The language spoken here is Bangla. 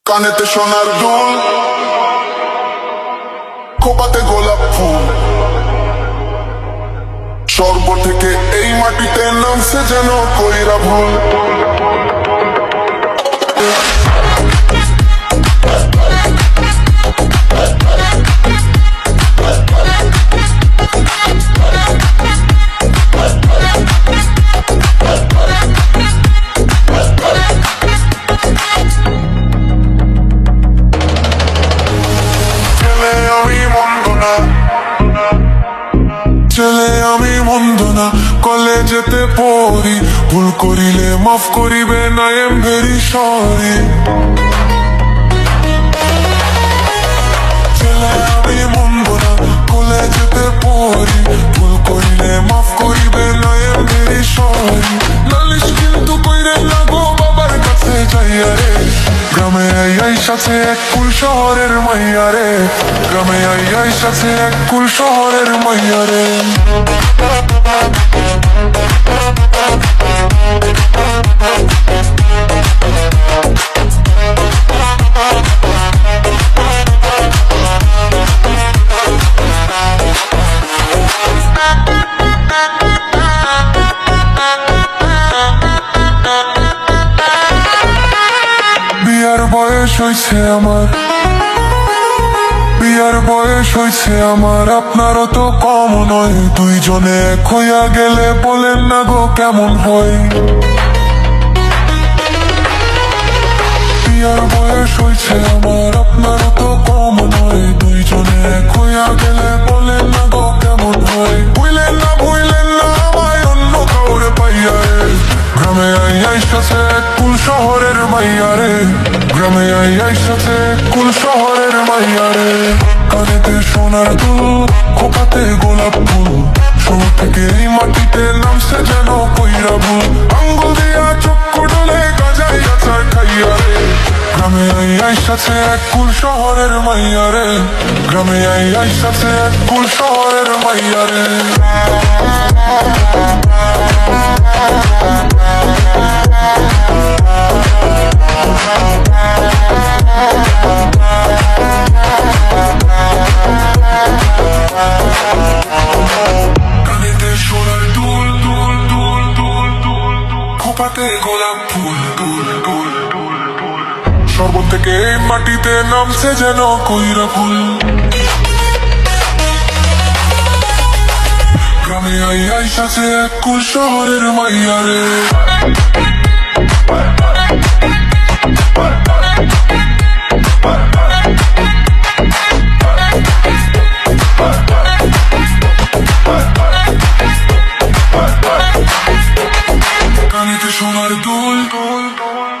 কানেতে সোনার দুল, খোপাতে গোলাপ ফুল। স্বর্গ থেকে এই মাটিতে নামছে যেন কইরা ভুল। ছেলে আমি মন্দ না, কলেজেতে পড়ি, ভুল করিলে মাফ করিবে না, I am very sorry। ছেলে আমি মন্দ না, কলেজেতে পড়ি, ভুল করিলে মাফ করিবে না, I am very sorry। নালিশ কিন্তু কইরে না গো বাবার কাছে যাইয়া রে, গ্রামে আই সাথে এক কুল শহরের মাইয়া রে, গ্রামে আই সাথে এক কুল শহরের মাইয়া রে। বিয়ার বয়স হইছে আমার, বিয়ার বয়স হইছে আমার, আপনারও তো কম নয়। দুইজনে এক হইয়া গেলে বলেন না গো কেমন হয়। বিয়ার বয়স হইছে আমার, আপনারও তো কম নয়। দুইজনে এক হইয়া গেলে বলেন না গো কেমন হয়। ভুইলেন না আমায় অন্য কাউরে পাইয়া রে, গ্রামে আই সাথে এক কুল শহরের মাইয়া রে, গ্রামে আই সাথে এক কুল শহরের মাইয়া রে। কানেতে সোনার দুল, খোপাতে গোলাপ ফুল, শহর থেকে এই মাটিতে নামছে যেন কইরা ভুল। আঙ্গুল দিয়া চক্ষু ডলে গাজাই আচার খাইয়া রে, গ্রামে আই সাথে এক কুল শহরের মাইয়া রে, গ্রামে আই সাথে এক কুল শহরের মাইয়া রে। কানেতে সোনার দুল, দুল দুল দুল দুল, খোপাতে গোলাপ ফুল, ফুল ফুল ফুল ফুল। স্বর্গ থেকে এই মাটিতে নামছে যেন কইরা ফুল। গ্রামে আই সাথে এক কুল শহরের মাইয়া রে। কানেতে সোনার দুল, দুল দুল।